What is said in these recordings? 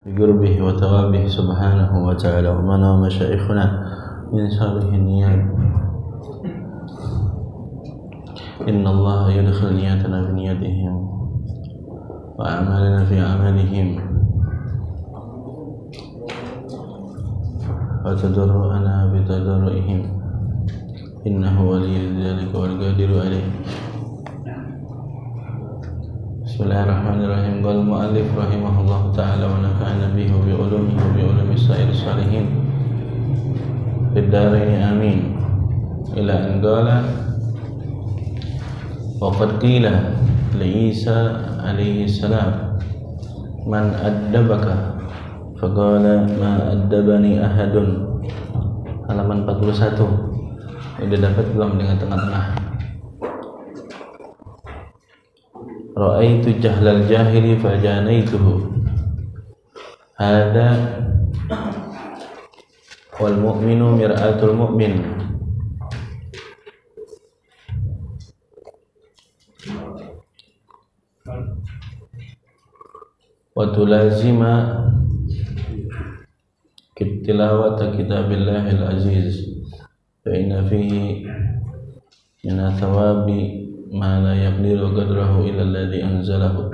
بقربه وثوابه سبحانه وتعالى ومنا ومشايخنا من صالح النيات. إن الله يدخل نياتنا في نياتهم وأعمالنا في أعمالهم وتضرعنا بتضرعهم إنه ولي ذلك والقادر عليه. Bismillahirrahmanirrahim. Qala al-mu'allif rahimahullahu ta'ala wa nafa'ana bihi wa bi'ulumihi wa bi'ulumi sa'ir salihin fid dharain amin. Ila an qala wa qad qila li Isa alaihi salam man addabaka faqala ma addabani ahadun. Halaman 41. Udah dapat belum dengan tengah-tengah? Ra'aitu jahlal jahili fajanaituhu. Hada wal mu'minu mir'atul mu'min. Wa tulazima tilawata kitabillahi al-aziz fa inna fihi min thawabi ma la yaqdiru qadrahu illa alladhi anzalahu.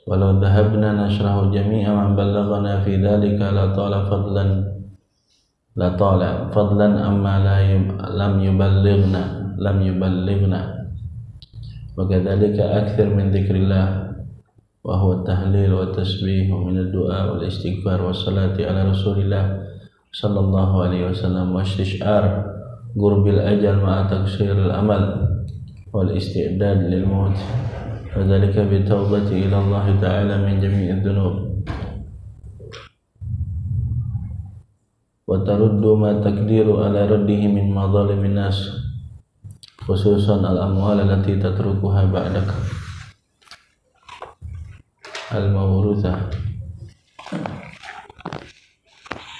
Walau dhahabna nashrahu jami'a ma ballaghana fi dhalika la tala fadlan amma lam yuballighna wa kadzalika akthar min dhikrillah wa huwa at-tahlil wa at-tasbih min ad-du'a wal istighfar was salati ala rasulillah sallallahu alaihi wasallam wa istish'ar qurbil ajal ma'a taksiril amal wal isti'dad lil maut wa dzalika bi taubati ila Allah ta'ala min jami'id dhunub wa taruddu ma taqdiru ala raddihi min madhalimin nas khususan al amwal allati tatrukuha ba'dak al mawruthah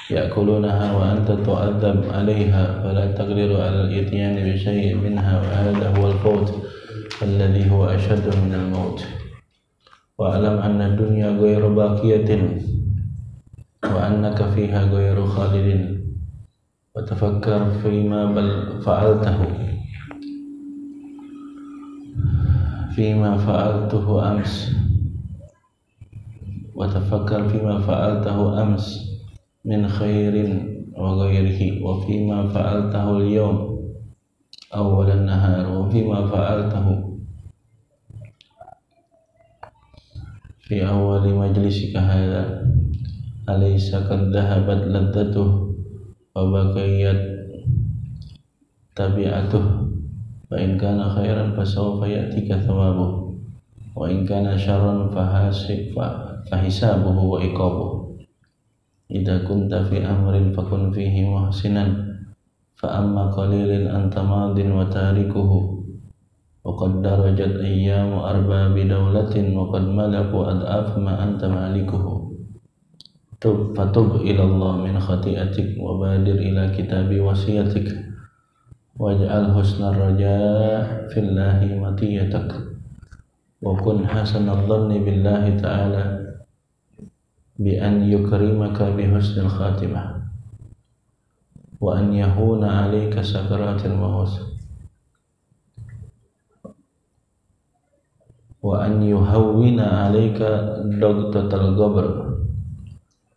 ya'kulunaha wa anta tu'adzab 'alayha fala taqdiru 'ala al-ityan bi shay'in minha wa hadha huwa al-fawt alladhi huwa ashaddu min al-maut. Wa 'alam anna ad-dunya ghayru baqiyatin wa annaka fiha ghayru khalidin wa tafakkar fima fa'altahu ams min khairin wa ghairihi wa fima fa'altahu al-yawm awwal an-nahar wa fima fa'altahu fi awwal majlisika hadha alaysa qad dhahabat laddatuhu wa baqiyat tabi'atuhu wa in kana khairan fa sawfa ya'tika thawabuhu wa in kana sharran fa hisabuhu wa iqabuhu. Idza kunta fi amrin fakun fihi muhsinan fa amma qalilin anta madin wa tarikuhu wa qad darajat ayyamu arbabi dawlatin wa qad malaku ad'af ma anta malikuhu. Fatub ila Allah min khati'atik wa badir ila kitabi wasiyatik waj'al husnar raja' fillahi matiyatak wa kun hasanadh dhanni billahi ta'ala bi an yukrimaka bi husnil khatimah wa an yahuna 'alaika sakaratil maut wa an yuhawwina 'alaika dagtatal qabr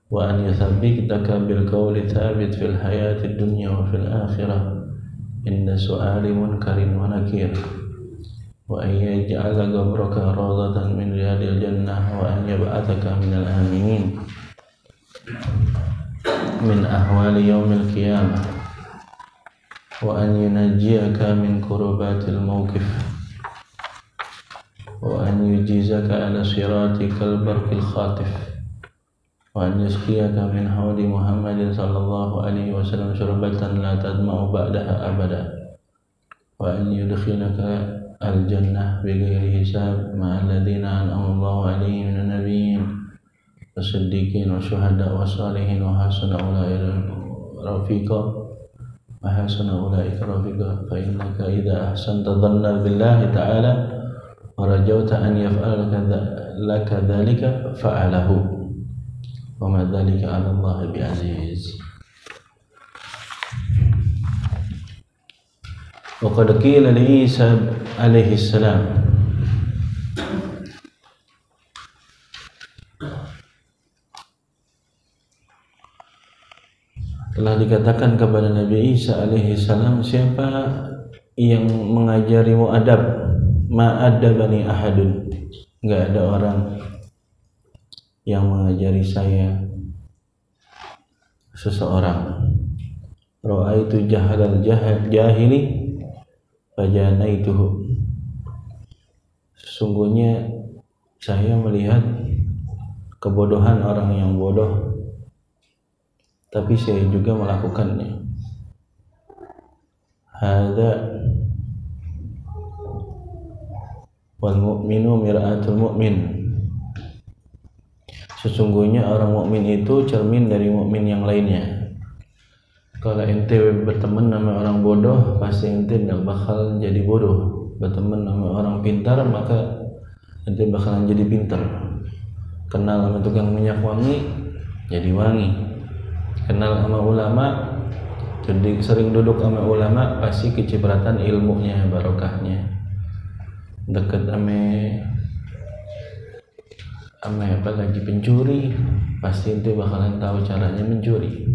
wa an yuthabbitaka bil qawli thabit fil hayatid dunya wa fil akhirah inda su'ali munkarin wa nakir wa an yaj'ala qabraka rawdatan min riyadil jannah wa an yab'athaka minal aminin min ahwali yaumil qiyamah wa an yunajjiyaka min kurubatil mawqif wa an yujizaka ala siratikal barqil khatif wa an yusqiyaka min hawdi Muhammadin sallallahu alaihi wasallam syurbatan la tadma'u ba'daha abada wa an yudkhilaka al-jannah bighairi hisab ma'al ladzina an'ama Allahu 'alaihim minan nabiyyin was-siddiqin wasyuhada was-salihin wa hasuna ulaika rafiqa fa innaka idza ahsanta dhanna billahi ta'ala wa rajawta an yaf'alaka laka dhalika fa'alahu wa ma dzalika 'ala Allah bi'aziz. Wa qad qila li Isa alaihi salam, telah dikatakan kepada Nabi Isa alaihi salam, siapa yang mengajarimu adab, ma'adabani ahadun, enggak ada orang yang mengajari saya seseorang. Ra'aitu jahalal jahili fajanaituhu, sesungguhnya saya melihat kebodohan orang yang bodoh, tapi saya juga melakukannya. Hadza wal mu'minu mir'atul mu'min, sesungguhnya orang mukmin itu cermin dari mukmin yang lainnya. Kalau ente berteman sama orang bodoh, pasti ente tidak bakal jadi bodoh. Berteman sama orang pintar, maka ente bakalan jadi pintar. Kenal sama tukang minyak wangi, jadi wangi. Kenal sama ulama, jadi sering duduk sama ulama, pasti kecipratan ilmunya, barokahnya. Dekat sama apa lagi pencuri, pasti ente bakalan tahu caranya mencuri.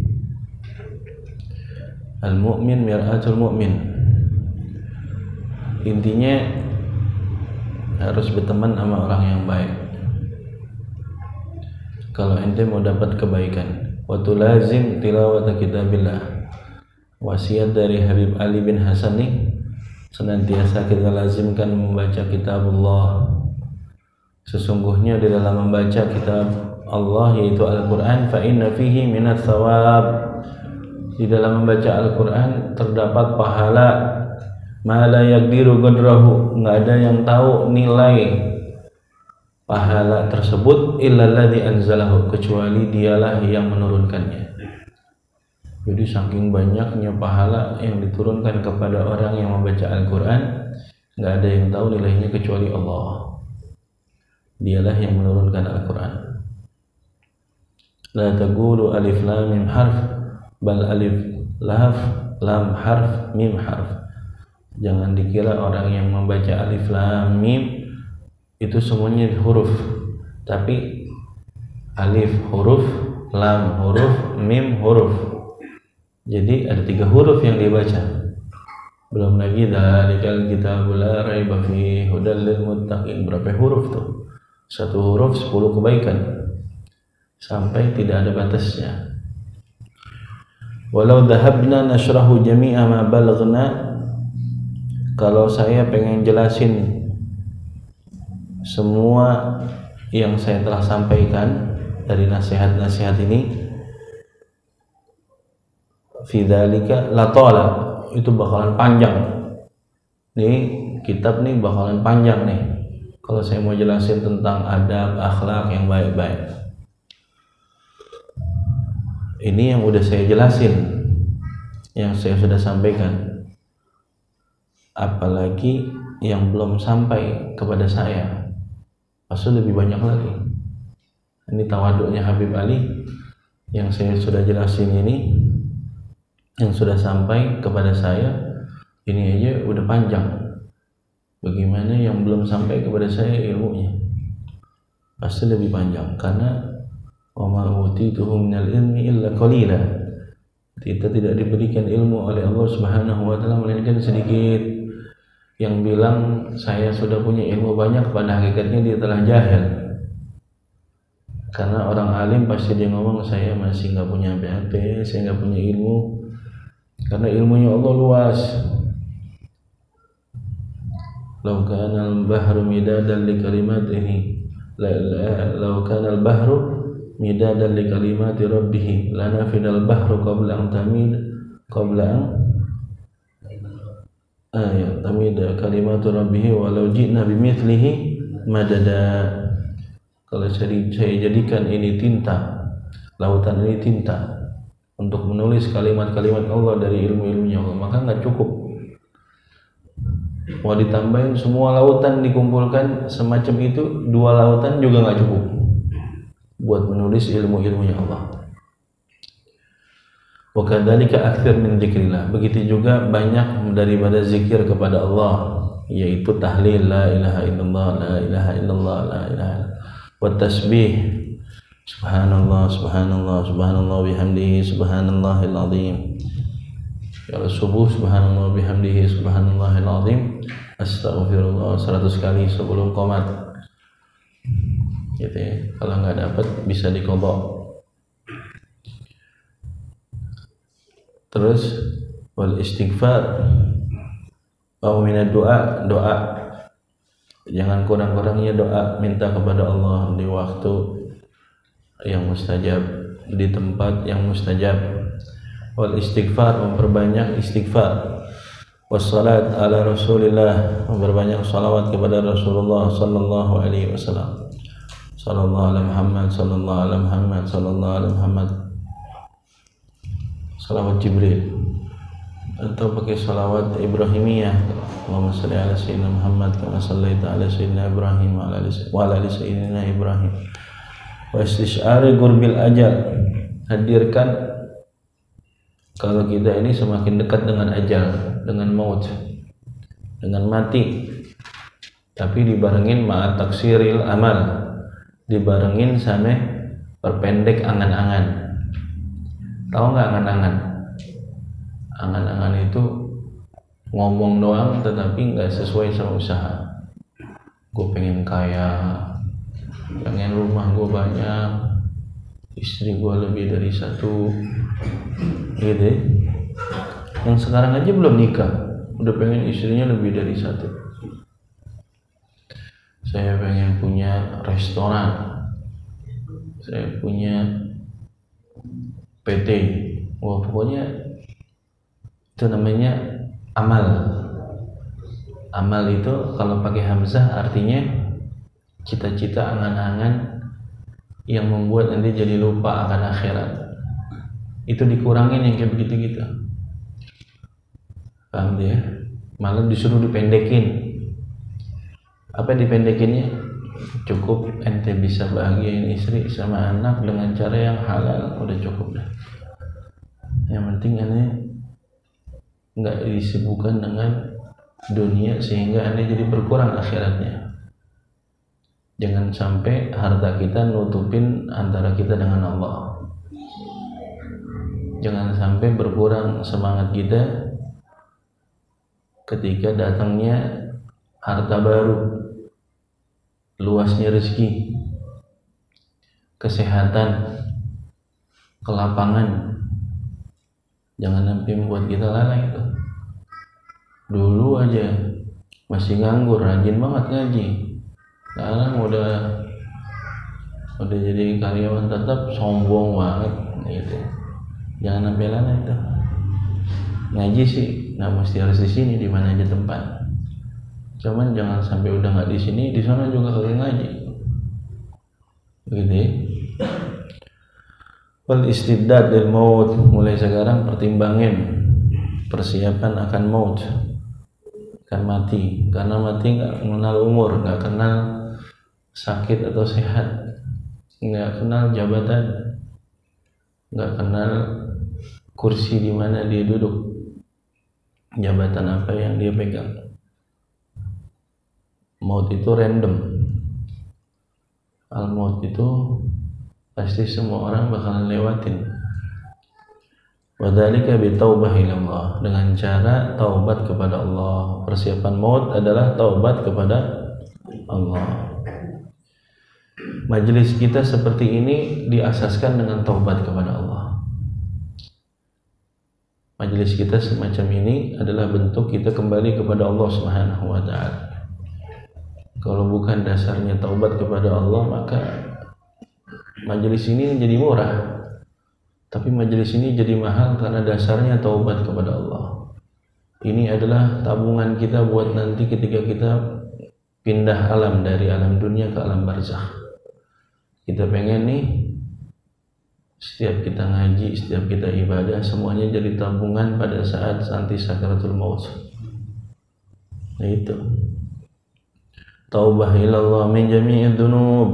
Al-mu'min mir'atul mu'min, intinya harus berteman sama orang yang baik kalau ente mau dapat kebaikan. Wa tulazim tilawata kitabillah, wasiat dari Habib Ali bin Hasan nih, senantiasa kita lazimkan membaca kitabullah. Sesungguhnya di dalam membaca kitab Allah, yaitu Al-Quran, fa inna fihi minat thawab, di dalam membaca Al-Quran terdapat pahala, ma la yaqdiru qadrahu, enggak ada yang tahu nilai pahala tersebut, illa alladzi anzalahu, kecuali dialah yang menurunkannya. Jadi saking banyaknya pahala yang diturunkan kepada orang yang membaca Al-Quran, enggak ada yang tahu nilainya kecuali Allah. Dialah yang menurunkan Al-Quran. La taqulu alif lam mim harf, bal alif laf lam harf mim harf. Jangan dikira orang yang membaca alif lam mim itu semuanya huruf, tapi alif huruf, lam huruf, mim huruf. Jadi ada 3 huruf yang dibaca. Belum lagi dzalikal kitabul la raiba fihi hudal lil muttaqin. Berapa huruf tuh? 1 huruf 10 kebaikan, sampai tidak ada batasnya. Walau dhahabna nashrahu jami'a ma balaghna, kalau saya pengen jelasin semua yang saya telah sampaikan dari nasihat-nasihat ini, fi dzalika la tala, itu bakalan panjang. Nih kitab nih bakalan panjang nih kalau saya mau jelasin tentang adab akhlak yang baik-baik. Ini yang udah saya jelasin, yang saya sudah sampaikan, apalagi yang belum sampai kepada saya, pasti lebih banyak lagi. Ini tawaduknya Habib Ali yang saya sudah jelasin ini, yang sudah sampai kepada saya, ini aja udah panjang. Bagaimana yang belum sampai kepada saya ilmunya, pasti lebih panjang. Karena wa ma utituhu minal ilmi illa qalila, kita tidak diberikan ilmu oleh Allah Subhanahu wa taala melainkan sedikit. Yang bilang saya sudah punya ilmu banyak, pada hakikatnya dia telah jahil. Karena orang alim pasti dia ngomong saya masih nggak punya apa-apa, saya nggak punya ilmu. Karena ilmunya Allah luas. Law kana al-bahru midadan li kalimatihi, law kana al-bahru midadan li kalimati rabbih lanafidal bahru qabla an tamid tamid kalimatu rabbih walau ji'na bimithlihi madada. Kalau saya jadikan ini tinta, lautan ini tinta, untuk menulis kalimat-kalimat Allah dari ilmu-ilmunya Allah, maka nggak cukup. Mau ditambahin semua lautan dikumpulkan semacam itu, 2 lautan juga nggak cukup. buat menulis ilmu-ilmunya Allah. Wa kadzalika aktsir min dzikrillah. Begitu juga banyak daripada zikir kepada Allah, yaitu tahlil la ilaha illallah, la ilaha illallah, la ilaha illallah. Wa tasbih subhanallah, subhanallah, subhanallah bihamdihi, subhanallahil azim. Kalau subuh subhanallah bihamdihi, subhanallahil azim. Astagfirullah 100 kali sebelum qomat. Gitu ya. Kalau nggak dapat bisa diqadha. Terus wal istighfar atau minad doa, jangan kurang-kurangnya doa, minta kepada Allah di waktu yang mustajab, di tempat yang mustajab. Wal istighfar, memperbanyak istighfar. Wassalat ala Rasulillah, memperbanyak salawat kepada Rasulullah sallallahu alaihi wasallam. Sallallahu alaihi Muhammad, sallallahu alaihi Muhammad, sallallahu alaihi Muhammad. Salawat Jibril atau pakai salawat Ibrahimiyah. Allahumma shalli ala sayyidina Muhammad kama shallaita ala sayyidina Ibrahim wa ala ali sayyidina Ibrahim. Wa istish'ari qurbil ajal, hadirkan kalau kita ini semakin dekat dengan ajal, dengan maut, dengan mati. Tapi dibarengin ma'at taksiril amal, dibarengin sama perpendek angan-angan. Tahu nggak angan-angan? Angan-angan itu ngomong doang tetapi nggak sesuai sama usaha. Gue pengen kaya, pengen rumah gue banyak, istri gue lebih dari satu, gitu ya. Yang sekarang aja belum nikah udah pengen istrinya lebih dari satu. Saya pengen punya restoran, saya punya PT. Wah, pokoknya itu namanya amal. Amal itu kalau pakai hamzah artinya cita-cita, angan-angan yang membuat nanti jadi lupa akan akhirat. Itu dikurangin yang kayak begitu-gitu. Paham dia? Malah disuruh dipendekin. Apa dipendekinnya? Cukup ente bisa bahagiain istri sama anak dengan cara yang halal, udah cukup dah. Yang penting ente nggak disibukkan dengan dunia sehingga ente jadi berkurang akhiratnya. Jangan sampai harta kita nutupin antara kita dengan Allah. Jangan sampai berkurang semangat kita ketika datangnya harta baru, luasnya rezeki, kesehatan, kelapangan. Jangan sampai membuat kita lalai itu. Dulu aja masih nganggur, rajin banget ngaji. Sekarang udah jadi karyawan tetap, sombong banget gitu. Jangan sampai lalai itu. Ngaji sih nggak mesti harus di sini, di mana aja tempat. Cuman jangan sampai udah nggak di sini, di sana juga kalian ngaji. Begitu ya. Wal istiddad lil maut, mulai sekarang pertimbangin persiapan akan maut, akan mati. Karena mati nggak mengenal umur, nggak kenal sakit atau sehat, nggak kenal jabatan, nggak kenal kursi di mana dia duduk, jabatan apa yang dia pegang. Maut itu random. Al-maut itu pasti semua orang bakalan lewatin. Wadzalika bitaubah ilallah, dengan cara taubat kepada Allah. Persiapan maut adalah taubat kepada Allah. Majelis kita seperti ini diasaskan dengan taubat kepada Allah. Majelis kita semacam ini adalah bentuk kita kembali kepada Allah Subhanahu wa ta'ala. Kalau bukan dasarnya taubat kepada Allah, maka majelis ini jadi murah. Tapi majelis ini jadi mahal karena dasarnya taubat kepada Allah. Ini adalah tabungan kita buat nanti ketika kita pindah alam dari alam dunia ke alam barzakh. Kita pengen nih setiap kita ngaji, setiap kita ibadah, semuanya jadi tabungan pada saat nanti sakaratul maut. Nah itu. Taubah ilallah min jami'id dzunub.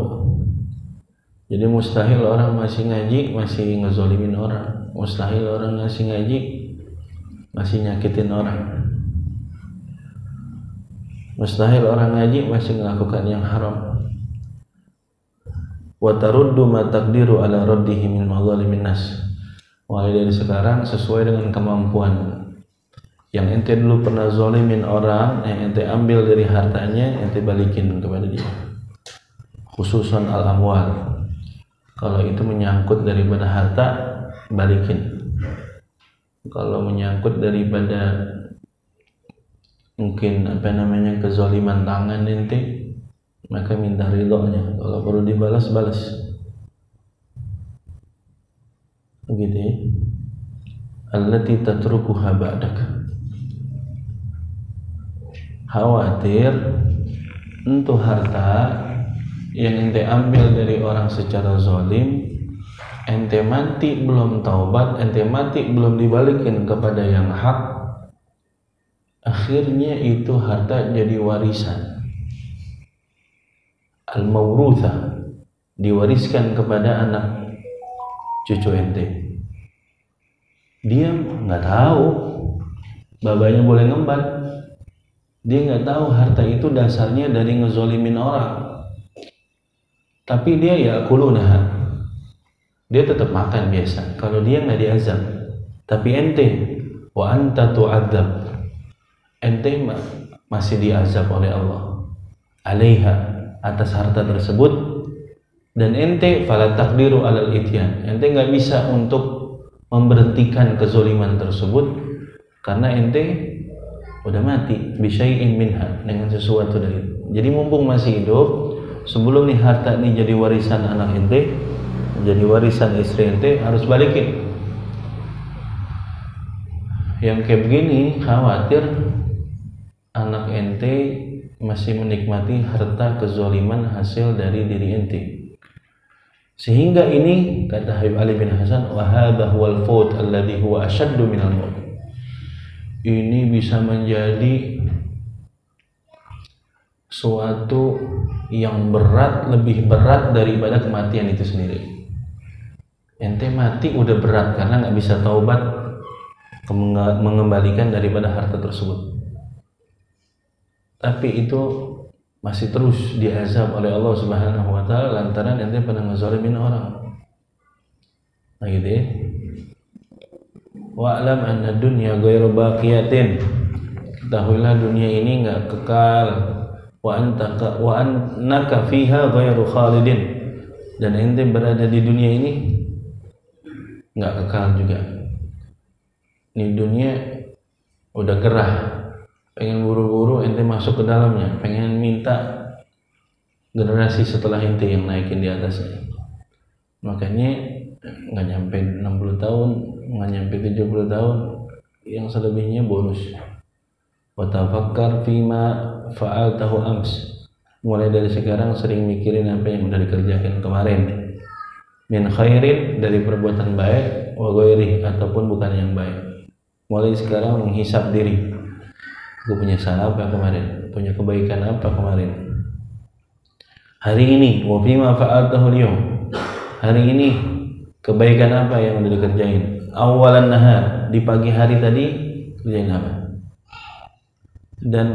Jadi mustahil orang masih ngaji masih ngezolimin orang, mustahil orang masih ngaji masih nyakitin orang, mustahil orang ngaji masih melakukan yang haram. Wa taruddu ma taqdiru ala raddihi min mazalimin nas. Mulai dari sekarang sesuai dengan kemampuan. Yang ente dulu pernah zolimin orang, yang ente ambil dari hartanya, ente balikin kepada dia. Khususan al-amwal. Kalau itu menyangkut daripada harta, balikin. Kalau menyangkut daripada mungkin kezoliman tangan ente, maka minta ridhonya. Kalau perlu dibalas, balas. Begitu ya. Allati tatrukuha ba'dak. Khawatir untuk harta yang ente ambil dari orang secara zalim, ente mati belum taubat, ente mati belum dibalikin kepada yang hak, akhirnya itu harta jadi warisan al-mawruthah, diwariskan kepada anak cucu ente. Dia nggak tahu babanya boleh ngembat, dia nggak tahu harta itu dasarnya dari ngezolimin orang, tapi dia ya kulunah, dia tetap makan biasa. Kalau dia nggak diazab, tapi ente wa anta tu'adzab, ente masih diazab oleh Allah alaiha, atas harta tersebut, dan ente fala taqdiru alal ityan, ente nggak bisa untuk memberhentikan kezoliman tersebut karena ente udah mati bisyai'in minha, dengan sesuatu dari itu. Jadi mumpung masih hidup, sebelum nih harta ini jadi warisan anak ente, jadi warisan istri ente, harus balikin. Yang kayak begini khawatir anak ente masih menikmati harta kezoliman hasil dari diri ente, sehingga ini kata Habib Ali bin Hasan, wa hadha huwal faut alladhi huwa ashaddu minal maut, ini bisa menjadi suatu yang berat, lebih berat daripada kematian itu sendiri. Ente mati udah berat karena nggak bisa taubat mengembalikan daripada harta tersebut, tapi itu masih terus diazab oleh Allah Subhanahu wa taala lantaran ente pernah ngezalimin orang. Nah gitu ya. Wa'lam anna dunya ghairu baqiyatin. Ketahuilah dunia ini enggak kekal. Wa annaka fiha ghairu khalidin. Dan ente berada di dunia ini enggak kekal juga. Ini dunia udah gerah, pengen buru-buru ente masuk ke dalamnya, pengen minta generasi setelah ente yang naikin di atasnya. Makanya nggak nyampe 60 tahun, nggak nyampe 70 tahun, yang selebihnya bonus. Wa tafakkar fima fa'altahu ams. Mulai dari sekarang sering mikirin apa yang udah dikerjakan kemarin. Min khairin, dari perbuatan baik, wa ghairi, ataupun bukan yang baik. Mulai sekarang menghisap diri. Aku punya salah apa kemarin? Punya kebaikan apa kemarin? Hari ini, wa fima fa'altahu al-yawm. Hari ini kebaikan apa yang udah dikerjain? Awalan nahar, di pagi hari tadi kerjain apa? Dan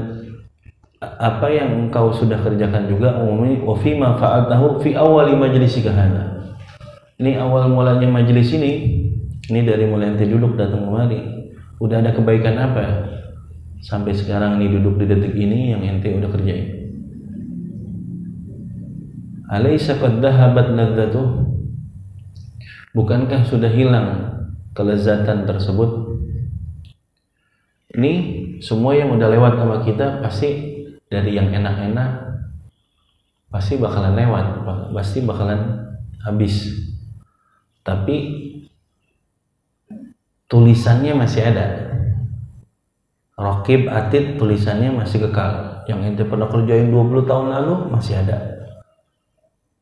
apa yang engkau sudah kerjakan juga umumnya, wa fima fa'altahu fi awwali majlisika hadza. Ini awal mulanya majelis ini dari mulai ente duduk datang kemari. Udah ada kebaikan apa sampai sekarang ini duduk di detik ini yang ente udah kerjain? Alaysa qad dhahabat ladzatuh? Bukankah sudah hilang kelezatan tersebut? Ini semua yang udah lewat sama kita pasti dari yang enak-enak pasti bakalan lewat, pasti bakalan habis. Tapi tulisannya masih ada. Raqib Atid tulisannya masih kekal. Yang ente pernah kerjain 20 tahun lalu masih ada.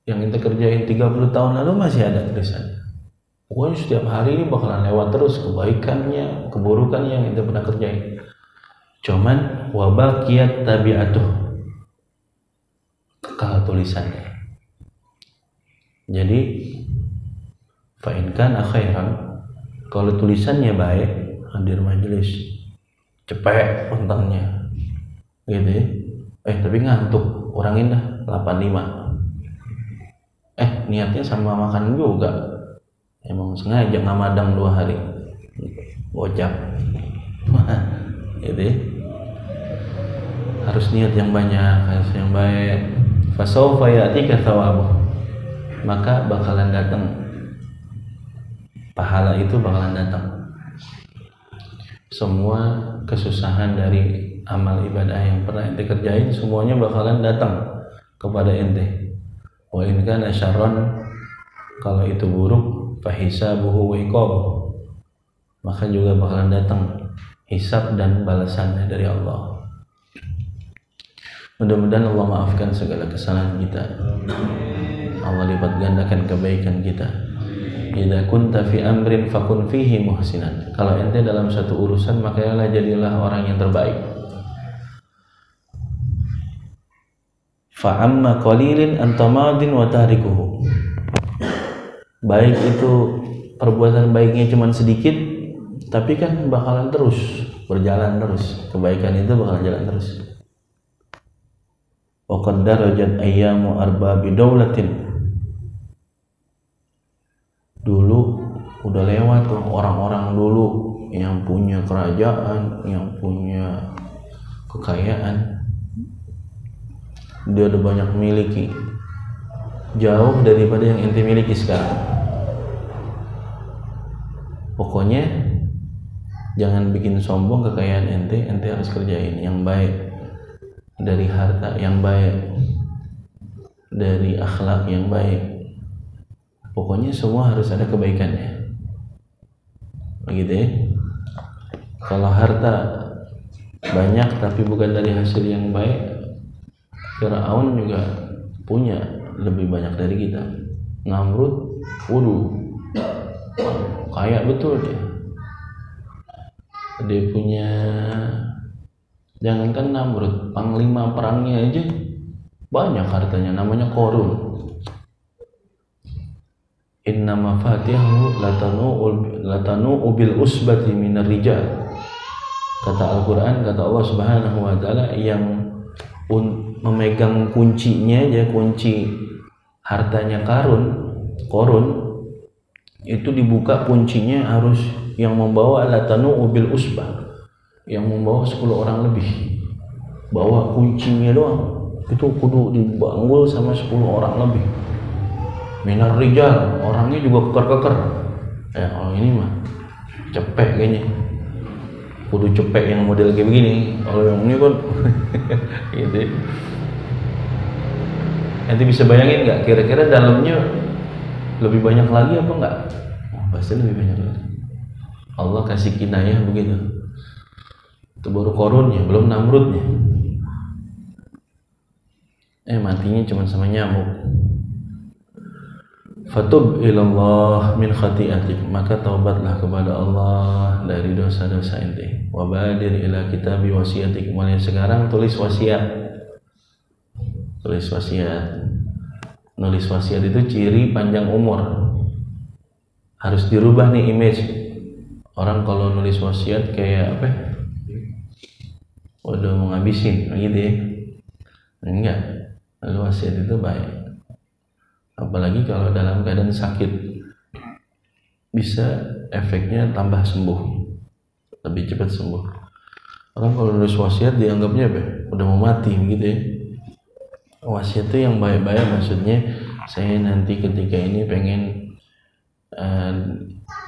Yang ente kerjain 30 tahun lalu masih ada tulisannya. Pokoknya setiap hari ini bakalan lewat terus kebaikannya, keburukannya yang ente pernah kerjain. Cuman wabaqiyat tabi'atuh, kekal tulisannya. Jadi fa in kana khairan, kalau tulisannya baik, hadir majelis cepet kontennya gitu ya. Tapi ngantuk, kurangin dah 85. Niatnya sama makan juga, emang sengaja ngamadang 2 hari gocap gitu ya. Harus niat yang banyak, harus yang baik. Fasawfa ya'tika thawabuh, maka bakalan datang pahala itu, bakalan datang. Semua kesusahan dari amal ibadah yang pernah ente kerjain, semuanya bakalan datang kepada ente. Wa in kana syarran, kalau itu buruk, fahisabuhu wa iqabuh, maka juga bakalan datang hisab dan balasannya dari Allah. Mudah-mudahan Allah maafkan segala kesalahan kita. Allah lipat gandakan kebaikan kita. Idza kunta fi amrin fakun fihi muhsinan. Kalau ente dalam satu urusan, maka jadilah orang yang terbaik. Fa amma qalilin anta madin wa tahrikuhu. Baik itu perbuatan baiknya cuma sedikit, tapi kan bakalan terus berjalan terus. Kebaikan itu bakalan jalan terus. Wa qad darajat ayyamu arbabi daulatin. Dulu udah lewat tuh orang-orang dulu yang punya kerajaan, yang punya kekayaan, dia udah banyak miliki, jauh daripada yang ente miliki sekarang. Pokoknya jangan bikin sombong kekayaan ente harus kerjain yang baik, dari harta yang baik, dari akhlak yang baik. Pokoknya semua harus ada kebaikannya, begitu ya. Kalau harta banyak tapi bukan dari hasil yang baik, Fir'aun juga punya lebih banyak dari kita. Namrud, kaya betul dia. Dia punya, jangankan Namrud, panglima perangnya aja banyak hartanya, namanya Qarun. Inna mafatihahu latanu bil usbati minar rijal. Kata Al-Quran, kata Allah Subhanahu wa ta'ala, yang memegang kuncinya aja, kunci hartanya Qarun itu dibuka kuncinya harus yang membawa latanu bil usbah, yang membawa 10 orang lebih. Bawa kuncinya doang itu kudu dibanggul sama 10 orang lebih. Minar rijal, orangnya juga keker-keker. Kalau ini mah cepek kayaknya, kudu cepek yang model kayak begini. Kalau yang ini kan gitu. Nanti bisa bayangin nggak kira-kira dalamnya lebih banyak lagi apa enggak? Pasti lebih banyak lagi. Allah kasih kinayah begitu. Itu baru Qarunnya, belum Namrudnya. Matinya cuma sama nyamuk. Fatub ilallah min khati'atik, maka taubatlah kepada Allah dari dosa-dosa ente. Wa badir ila kitabi wasiatik, mulai sekarang tulis wasiat. Tulis wasiat. Nulis wasiat itu ciri panjang umur. Harus dirubah nih image. Orang kalau nulis wasiat kayak apa? Udah mau ngabisin gitu ya. Enggak. Lalu wasiat itu baik. Apalagi kalau dalam keadaan sakit, bisa efeknya tambah sembuh, lebih cepat sembuh. Orang kalau nulis wasiat dianggapnya apa? Udah mau mati begitu ya. Wasiat itu yang baik-baik, maksudnya saya nanti ketika ini pengen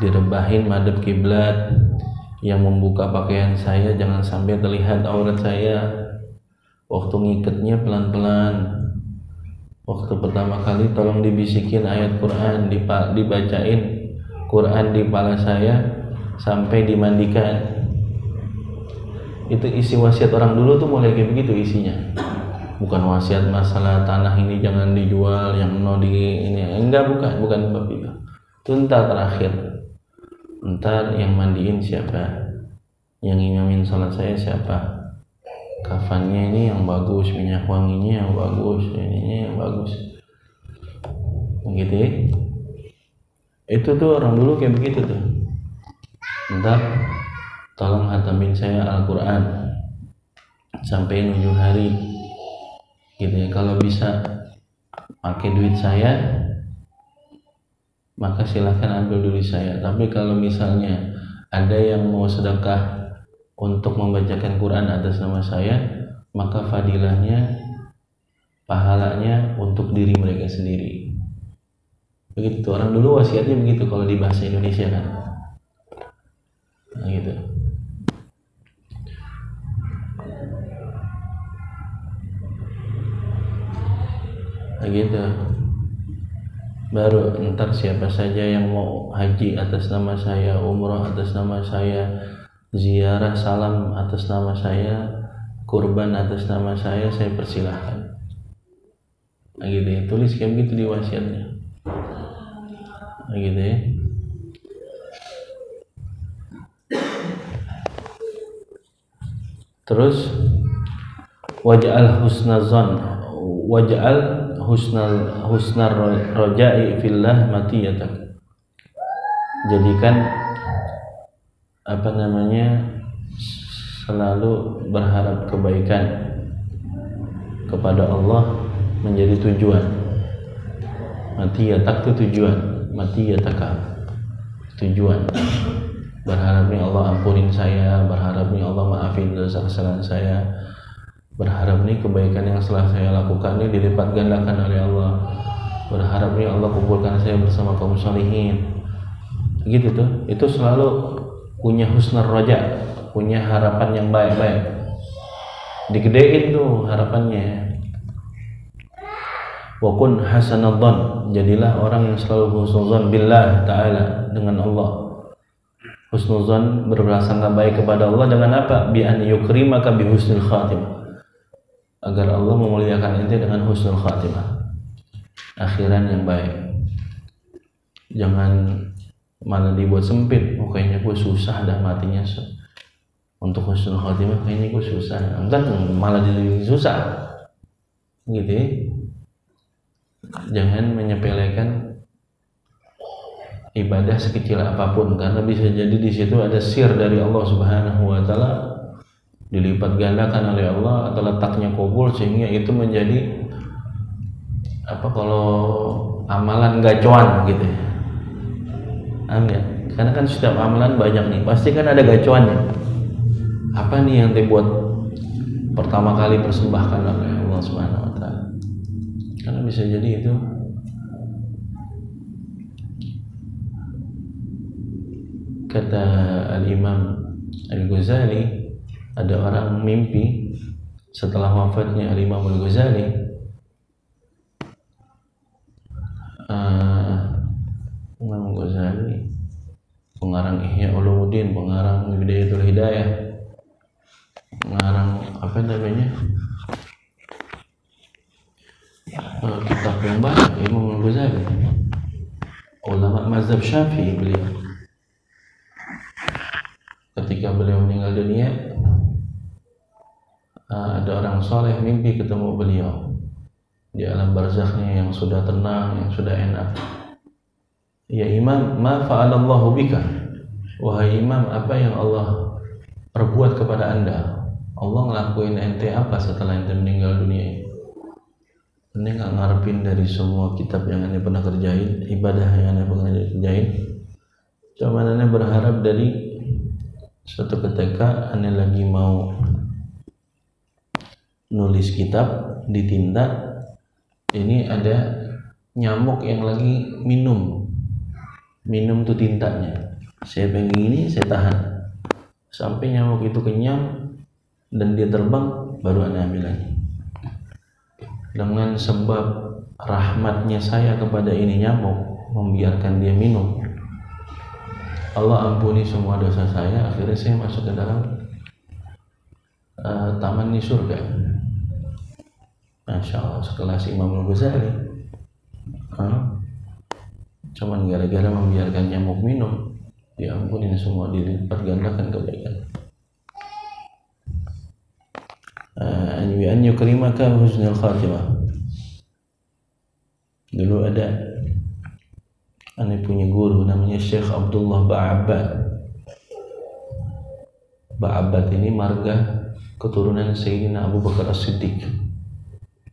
direbahin madhab kiblat, yang membuka pakaian saya jangan sampai terlihat aurat saya, waktu ngikatnya pelan-pelan. Waktu pertama kali tolong dibisikin ayat Quran, dibacain Quran di kepala saya sampai dimandikan. Itu isi wasiat orang dulu tuh mulai kayak begitu isinya. Bukan wasiat masalah tanah ini jangan dijual, yang ini enggak, bukan bab itu. Itu ntar terakhir. Ntar yang mandiin siapa, yang imamin salat saya siapa, kafannya ini yang bagus, minyak wanginya yang bagus, ininya yang bagus. Begitu ya. Itu tuh orang dulu kayak begitu tuh. Ntar tolong hatamin saya Al-Quran sampai 7 hari gitu ya. Kalau bisa pakai duit saya, maka silahkan ambil duit saya. Tapi kalau misalnya ada yang mau sedekah untuk membacakan Quran atas nama saya, maka fadilahnya, pahalanya untuk diri mereka sendiri. Begitu tuh. Orang dulu wasiatnya begitu kalau di bahasa Indonesia kan. Nah, gitu. Nah, gitu. Baru ntar siapa saja yang mau haji atas nama saya, umrah atas nama saya, ziarah salam atas nama saya, kurban atas nama saya persilahkan. Nah, gitu ya. Tulis kayak begitu di wasiatnya. Nah, gitu ya. Terus waj'al husnazan, waj'al husnar roja'i fillah matiyatak. Jadikan selalu berharap kebaikan kepada Allah menjadi tujuan. Matiyatak itu tujuan, matiyataka tujuan. Berharap nih Allah ampunin saya, berharap nih Allah maafin dosa kesalahan saya, berharap nih kebaikan yang setelah saya lakukan ini dilipat gandakan oleh Allah, berharap nih Allah kumpulkan saya bersama kaum sholihin. Gitu tuh. Itu selalu punya husnul roja, punya harapan yang baik-baik. Digedein tuh harapannya. Wa kun hasanadzan, jadilah orang yang selalu husnuzan billah ta'ala, dengan Allah. Husnuzan, berprasangka baik kepada Allah dengan apa? Bi an yukrimaka bi husnul khatimah, agar Allah memuliakan ente dengan husnul khatimah, akhiran yang baik. Jangan malah dibuat sempit. Oh, kayaknya gue susah dah matinya untuk husnul khatimah, kayaknya gue susah. Entar malah jadi susah gitu ya. Jangan menyepelekan ibadah sekecil apapun, karena bisa jadi di situ ada sir dari Allah Subhanahu wa taala, dilipat gandakan oleh Allah atau letaknya kabul, sehingga itu menjadi kalau amalan gacuan gitu ya. Amin. Karena kan setiap amalan banyak nih, pasti kan ada gacuannya. Apa nih yang dibuat pertama kali persembahkan oleh Allah Subhanahu wa taala? Karena bisa jadi itu kata Al-Imam Al-Ghazali, ada orang mimpi setelah wafatnya Al-Imam Al-Ghazali. Imam Ghazali, pengarang Ihya Ulumuddin, pengarang Bidayatul Hidayah, pengarang kitab yang banyak, Imam Ghazali, ulama mazhab Syafi'i beliau. Ketika beliau meninggal dunia, ada orang soleh mimpi ketemu beliau di alam barzakhnya yang sudah tenang, yang sudah enak. Ya Imam, ma fa'alallahu bika, wahai Imam, apa yang Allah perbuat kepada anda? Allah ngelakuin ente apa setelah ente meninggal dunia? Ente gak ngarepin dari semua kitab yang ente pernah kerjain, ibadah yang ente pernah kerjain, cuma ente berharap dari suatu ketika ente lagi mau nulis kitab di tinta, ini ada nyamuk yang lagi minum tuh tintanya. Saya pengen ini, saya tahan sampai nyamuk itu kenyang dan dia terbang, baru anda ambil lagi. Dengan sebab rahmatnya saya kepada ini nyamuk, membiarkan dia minum, Allah ampuni semua dosa saya. Akhirnya saya masuk ke dalam taman di surga. Masya Allah, sekelas Imam Al-Ghazali. Cuman gara-gara membiarkan nyamuk minum, diampunin semua, dilipat gandakan kebaikan. An yukrimaka husnul khatimah. Dulu ada Ane punya guru namanya Syekh Abdullah Ba'abbad. Ba'abbad ini marga keturunan Sayyidina Abu Bakar As-Siddiq.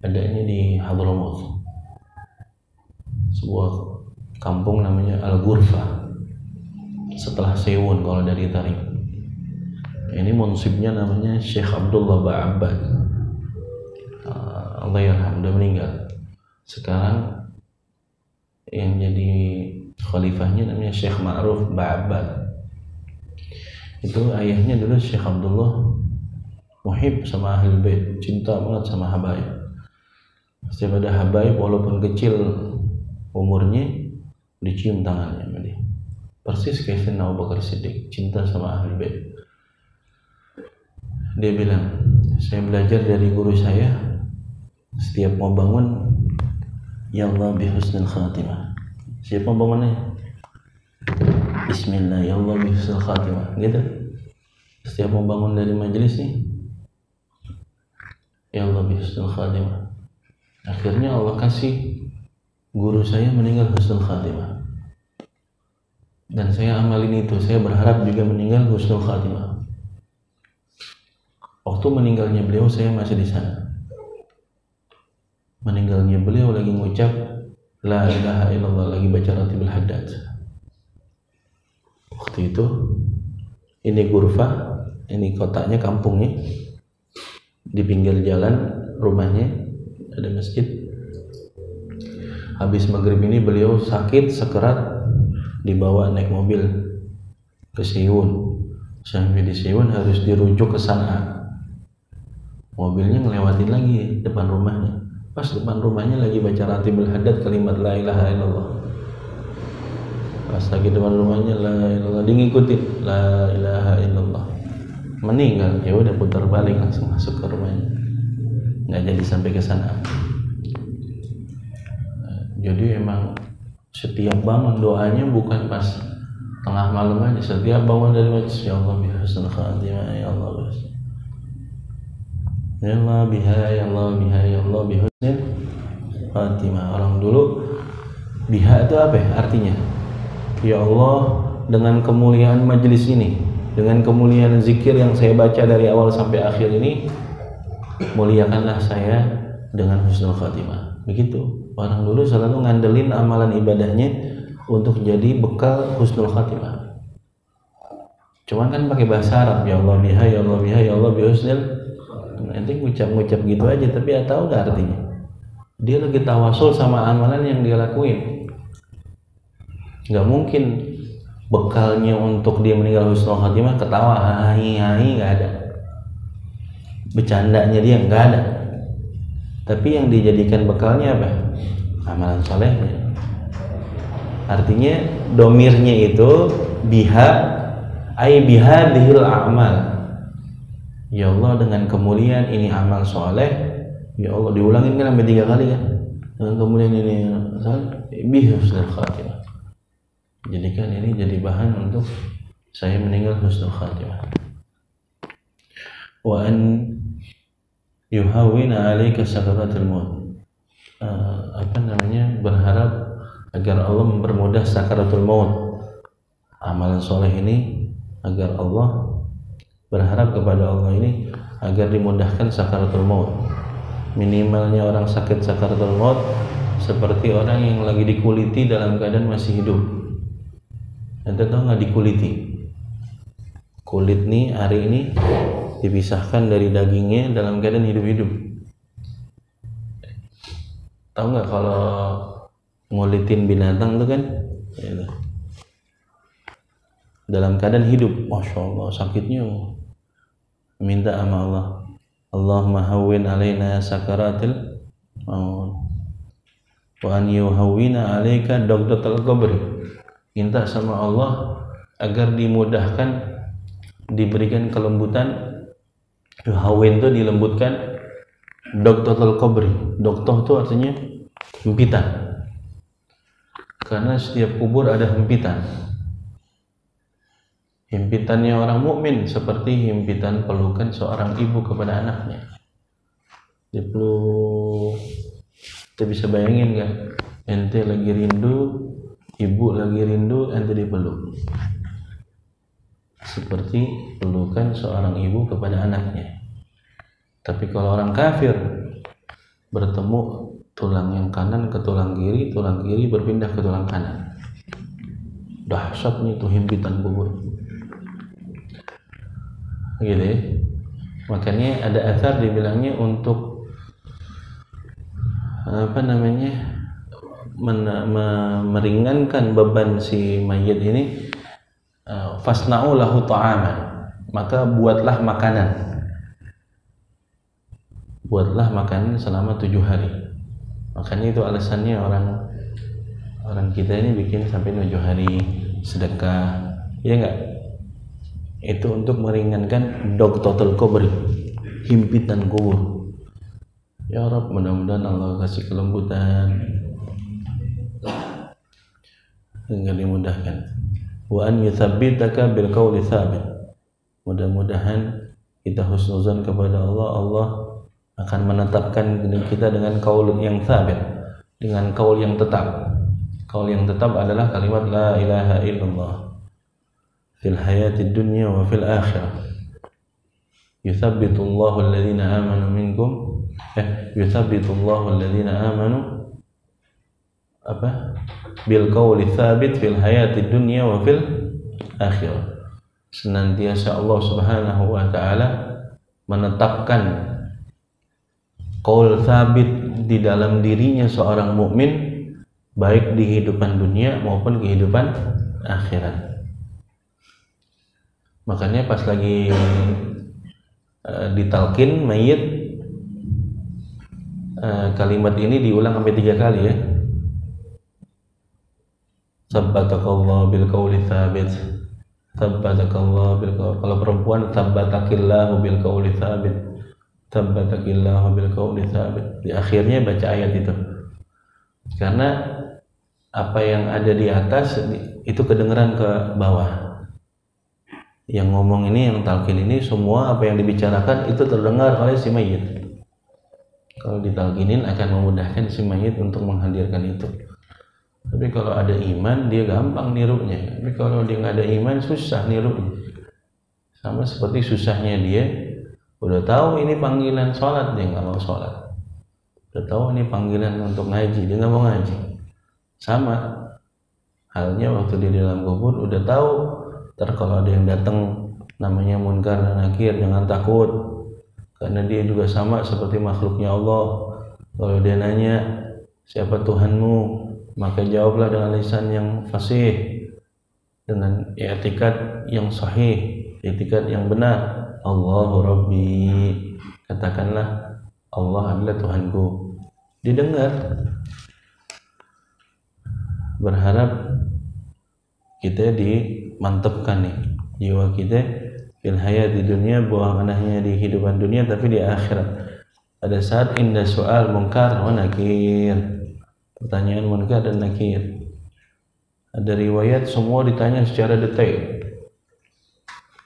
Adanya di Hadramaut, sebuah kampung namanya Al-Ghurfah, setelah Sewon kalau dari Tarim. Ini munsibnya namanya Syekh Abdullah Ba'abbad. Allah yarham, udah meninggal. Sekarang yang jadi khalifahnya namanya Syekh Ma'ruf Ba'abbad. Itu ayahnya dulu Syekh Abdullah muhib sama Ahlul Bait, cinta banget sama habaib. Setiap ada habaib walaupun kecil umurnya dicium tangannya sama dia. Persis kayak Sayyidina Abu Bakar Siddiq, cinta sama Ahlul Bait. Dia bilang, saya belajar dari guru saya, setiap mau bangun ya Allah bi husnul khatimah. Siapa bangunnya? Bismillah ya Allah bi husnul khatimah. Gitu. Setiap mau bangun dari majelis nih, ya Allah bi husnul khatimah. Akhirnya Allah kasih guru saya meninggal husnul khatimah. Dan saya amalin itu, saya berharap juga meninggal husnul khatimah. Waktu meninggalnya beliau saya masih di sana. Meninggalnya beliau lagi ngucap la ilaha illallah, lagi baca Ratibul Haddad. Waktu itu ini Ghurfah, ini kotanya, kampungnya, di pinggir jalan rumahnya ada masjid. Habis maghrib ini beliau sakit sekerat, dibawa naik mobil ke Sewon. Sampai di Sewon harus dirujuk ke sana. Mobilnya ngelewatin lagi depan rumahnya. Pas depan rumahnya lagi baca Ratibul Haddad kalimat la ilaha illallah. Pas lagi depan rumahnya la ilaha illallah, dia ngikutin la ilaha illallah. Meninggal, ya udah putar balik langsung masuk ke rumahnya. Nggak jadi sampai ke sana. Jadi emang setiap bangun doanya bukan pas tengah malam aja, setiap bangun dari majlis ya Allah bi husnul khatimah, ya Allah ya Allah biha, ya Allah biha, ya Allah bi husnul khatimah. Orang dulu biha itu apa ya artinya? Ya Allah, dengan kemuliaan majelis ini, dengan kemuliaan zikir yang saya baca dari awal sampai akhir ini, muliakanlah saya dengan husnul khatimah. Begitu. Orang dulu selalu ngandelin amalan ibadahnya untuk jadi bekal husnul khatimah. Cuman kan pakai bahasa Arab, ya Allah biha, ya Allah biha, ya Allah bi husnul. Nanti ngucap-ngucap gitu aja, tapi tahu nggak artinya? Dia lagi tawasul sama amalan yang dia lakuin. Nggak mungkin bekalnya untuk dia meninggal husnul khatimah ketawa hai nggak ada. Bercandanya dia nggak ada. Tapi yang dijadikan bekalnya apa? Amalan solehnya. Artinya domirnya itu biha, ay biha dihil amal. Ya Allah, dengan kemuliaan ini amal soleh. Ya Allah, diulangin kan sampai 3 kali kan? Dengan kemuliaan ini biha husnul khatimah. Jadikan ini jadi bahan untuk saya meninggal husnul khatimah. Wa an yuhawwina 'alaika sakaratul maut. Berharap agar Allah mempermudah sakaratul maut. Amalan soleh ini agar Allah, berharap kepada Allah ini agar dimudahkan sakaratul maut. Minimalnya orang sakit sakaratul maut seperti orang yang lagi dikuliti dalam keadaan masih hidup. Anda tahu nggak dikuliti? Kulit nih hari ini dipisahkan dari dagingnya dalam keadaan hidup-hidup. Tahu nggak kalau ngulitin binatang tuh kan? Ya, dalam keadaan hidup, masya Allah sakitnya, minta sama Allah, Allahumma hawwin alaina sakaratil maut wa an yuhawwina alaika daqdatal qabri. Minta sama Allah agar dimudahkan, diberikan kelembutan. Hawin itu dilembutkan, daqdatal qabri. Daqdah itu artinya hempitan. Karena setiap kubur ada hempitan. Himpitannya orang mukmin seperti himpitan pelukan seorang ibu kepada anaknya. Dipeluk, kita bisa bayangin kan? Ente lagi rindu, Ibu lagi rindu, ente dipeluk. Seperti pelukan seorang ibu kepada anaknya. Tapi kalau orang kafir bertemu tulang yang kanan ke tulang kiri berpindah ke tulang kanan. Dahsyatnya itu himpitan kubur. Gitu ya. Makanya ada athar dibilangnya untuk meringankan beban si mayit ini, fasna'u lahu ta'aman, maka buatlah makanan selama 7 hari. Makanya itu alasannya orang kita ini bikin sampai 7 hari sedekah, ya enggak? Itu untuk meringankan doktotul kubur, himpitan kubur. Ya Rabb, mudah-mudahan Allah kasih kelembutan hingga dimudahkan. Wa an yuthabbitaka bil qawli tsabit. Mudah-mudahan kita husnuzan kepada Allah, Allah akan menetapkan kita dengan qaul yang tsabit, dengan qaul yang tetap. Qaul yang tetap adalah kalimat la ilaha illallah fil hayatid dunya wa fil akhirah. Yuthabbitullahu alladhina amanu minkum yuthabbitullahu alladhina amanu bil qawli tsabit fil hayatid dunya wa fil akhirah. Senantiasa Allah Subhanahu wa taala menetapkan qaul tsabit di dalam dirinya seorang mukmin, baik di kehidupan dunia maupun kehidupan akhirat. Makanya pas lagi ditalkin mayit, kalimat ini diulang sampai 3 kali ya. Sabbatakallahu bil qawli tsabit. Sabbatakallahu bil qawli. Kalau perempuan sabbatakillahu bil qawli tsabit. Sabbatakillahu bil qawli tsabit. Di akhirnya baca ayat itu. Karena apa yang ada di atas itu kedengeran ke bawah. Yang ngomong ini, yang talqin ini, semua apa yang dibicarakan itu terdengar oleh si mayit. Kalau ditalqinin akan memudahkan si mayit untuk menghadirkan itu. Tapi kalau ada iman, dia gampang nirunya. Tapi kalau dia nggak ada iman, susah nirunya. Sama seperti susahnya dia udah tahu ini panggilan sholat, dia nggak mau sholat. Udah tahu ini panggilan untuk ngaji, dia nggak mau ngaji. Sama halnya waktu dia di dalam kubur, udah tahu kalau ada yang datang namanya munkar dan nakir, jangan takut, karena dia juga sama seperti makhluknya Allah. Kalau dia nanya siapa Tuhanmu, maka jawablah dengan lisan yang fasih, dengan i'tikad yang sahih, i'tikad yang benar. Allahu Rabbi, katakanlah Allah adalah Tuhanku. Didengar. Berharap kita dimantapkan nih jiwa kita fil hayati dunia, buah manahnya di kehidupan dunia, tapi di akhirat. Pada saat indah soal munkar wa nakir, pertanyaan munkar dan nakir, ada riwayat semua ditanya secara detail,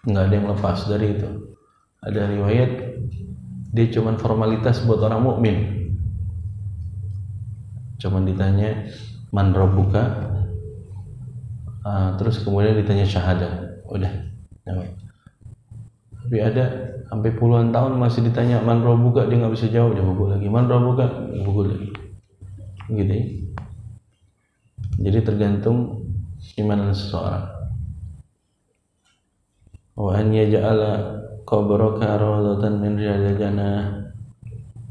nggak ada yang lepas dari itu. Ada riwayat dia cuman formalitas buat orang mukmin, cuman ditanya man rabbuka, terus kemudian ditanya syahadah, udah. Tapi ada sampai puluhan tahun masih ditanya man rabbuka, dia nggak bisa jawab, dia gugur lagi. Man rabbuka, gugur lagi. Gitu ya. Jadi tergantung iman seseorang. Wa an yaj'ala qabraka rawdatan min riyadil jannah.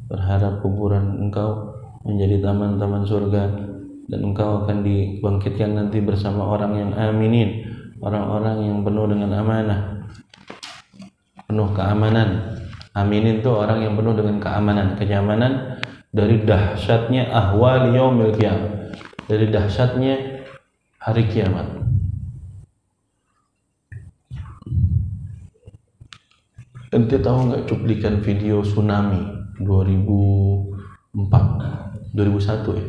Berharap kuburan engkau menjadi taman-taman surga, dan engkau akan dibangkitkan nanti bersama orang yang aminin, orang-orang yang penuh dengan amanah, penuh keamanan. Aminin itu orang yang penuh dengan keamanan, kenyamanan dari dahsyatnya ahwal yaumil qiyamah, dari dahsyatnya hari kiamat. Ente tahu nggak cuplikan video tsunami 2001 ya?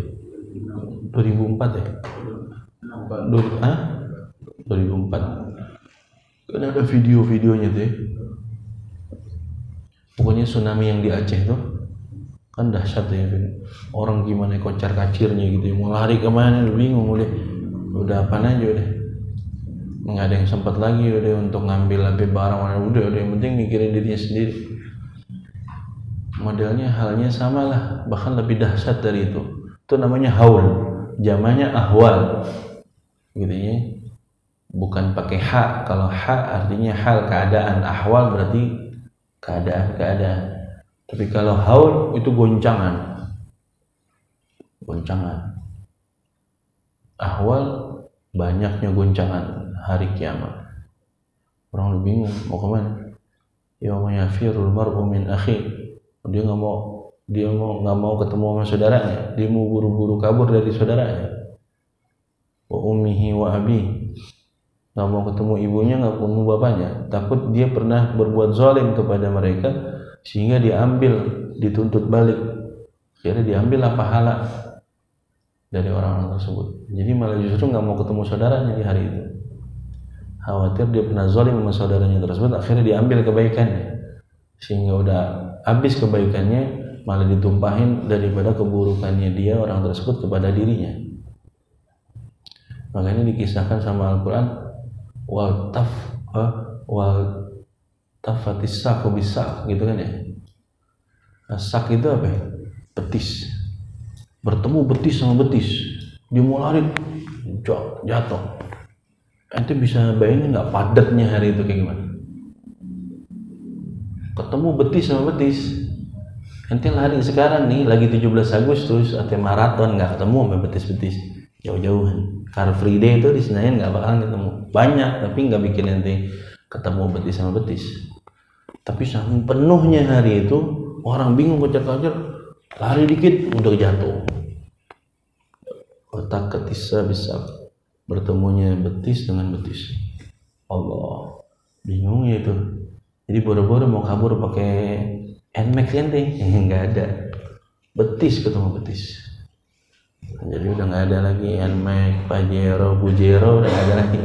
2004 ya? 2004. Kan ada video-videonya tuh ya. Pokoknya tsunami yang di Aceh tuh kan dahsyat ya. Orang gimana kocar kacirnya gitu ya. Mau lari kemana bingung udah. udah apa aja udah, nggak ada yang sempat lagi udah untuk ngambil barang, udah yang penting mikirin dirinya sendiri. Modelnya halnya sama lah, bahkan lebih dahsyat dari itu. Itu namanya haul, jamannya ahwal, gitu ya. Bukan pakai ha. Kalau ha artinya hal, keadaan. Ahwal berarti keadaan. Tapi kalau haul itu goncangan. Ahwal banyaknya goncangan hari kiamat. Orang bingung mau kemana. Yauma yafirul mar'u min akhi. Dia nggak mau ketemu sama saudaranya. Dia mau buru-buru kabur dari saudaranya. Wa ummihi wa abi. Nggak mau ketemu ibunya, nggak ketemu bapaknya. Takut dia pernah berbuat zalim kepada mereka sehingga diambil, dituntut balik. Akhirnya diambillah pahala dari orang-orang tersebut. Jadi malah justru nggak mau ketemu saudaranya di hari itu. Khawatir dia pernah zalim sama saudaranya tersebut, akhirnya diambil kebaikannya. Sehingga udah habis kebaikannya, malah ditumpahin daripada keburukannya dia orang tersebut kepada dirinya. Makanya dikisahkan sama Al-Quran, wal tafatis saku bisak, gitu kan ya. Sak itu apa ya? Betis. Bertemu betis sama betis, dia mau lari, jatuh. Ente bisa bayangin nggak padatnya hari itu kayak gimana? Ketemu betis sama betis. Ente lari sekarang nih lagi 17 Agustus atau maraton, nggak ketemu sama betis-betis, jauh-jauhan. Car Free Day itu di Senayan nggak bakalan ketemu. Banyak tapi nggak bikin ente ketemu betis sama betis. Tapi saking penuhnya hari itu, orang bingung kejar-kejar, lari dikit udah jatuh. Otak ketisa bisa bertemunya betis dengan betis. Allah, bingung ya itu. Jadi boro-boro mau kabur pakai Nmax ente, nggak ada. Betis ketemu betis. Jadi udah nggak ada lagi Nmax, Pajero, Bujero, udah nggak ada lagi.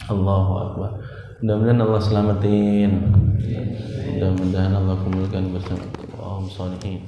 Allahu Akbar. Mudah-mudahan Allah selamatin. Mudah-mudahan Allah kumpulkan bersama kaum sholihin.